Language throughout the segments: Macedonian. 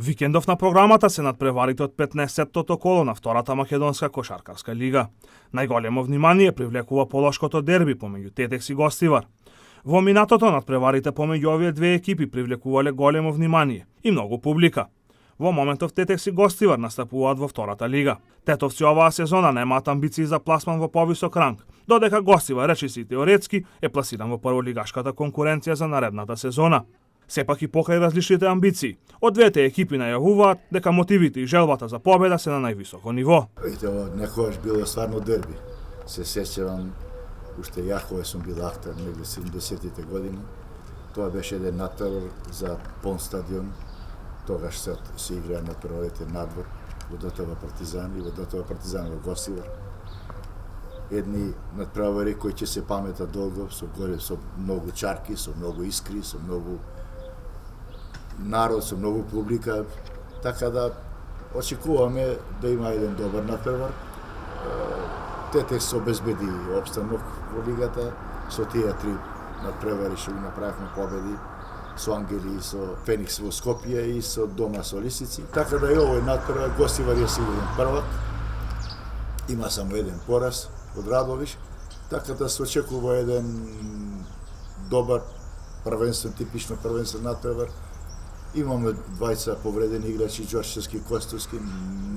Викендов на програмата се надпреварите од 15-тото коло на втората македонска кошаркарска лига. Најголемо внимание привлекува полошкото дерби помеѓу Тетекс и Гостивар. Во минатото надпреварите помеѓу овие две екипи привлекувале големо внимание и многу публика. Во моментов Тетекс и Гостивар настапуваат во втората лига. Тетовци оваа сезона немаат амбиции за пласман во повисок ранг, додека Гостивар речиси теоретски е пласиран во прволигашката конкуренција за наредната сезона. Сепак и покрај различните амбиции, од двете екипи најавуваат дека мотивите и желбата за победа се на највисоко ниво. Некогаш било стварно дерби. Се сеќавам, уште ја кога сум бил актер негде 70-тите години. Тоа беше еден натпревар за полн стадион. Тогаш се играа натпреварите надвор во ДТВ Партизан и во ДТВ Партизан во Гостивар. Едни натпревари кои ќе се паметат долго, со многу чарки, со многу искри, со многу народ, со многу публика, така да очекуваме да има еден добар натпревар. Тетекс се обезбеди опстанок во лигата, со тие три натпревари што ги направивме победи, со Ангели, со Феникс во Скопје и со дома со Лисици. Така да и овој натпревар Гостивар е сигурен првак, има само еден пораз од Радовиш, така да се очекува еден добар првенствен, типично првенствен натпревар. Имаме двајца повредени играчи, Ѓорчевски и Костовски,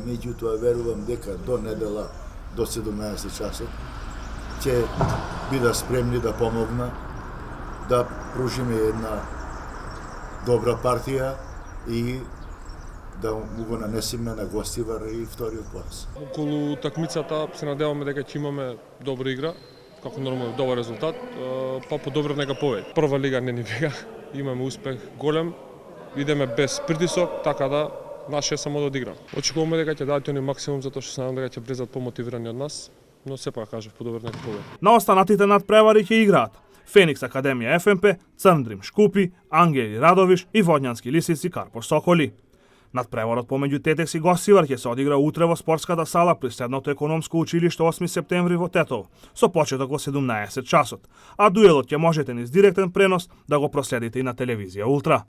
меѓутоа верувам дека до недела, до 17 часот, ќе бидат спремни да помогна, да пружиме една добра партија и да му го нанесеме на Гостивар и вториот пораз. Околу такмицата се надеваме дека ќе имаме добра игра, како нормално добар резултат, па подобро нека победи. Прва лига не ни бега, имаме успех голем, идеме без притисок, така да наше е само да одиграм. Очекуваме дека ќе дадат они максимум затоа што се надам дека ќе влезат помотивирани од нас, но сепак кажав подобро нека победи. На останатите надпревари ќе играат Феникс Академија ФМП, Црндрим Шкупи, Ангели Радовиш и Водњански Лисици Карпош Соколи. Надпреварот помеѓу Тетекс и Гостивар ќе се одигра утре во спортската сала при Средното економско училиште 8 септември во Тетово, со почеток во 17 часот, а дуелот ќе можете низ директен пренос да го проследите и на телевизија Ултра.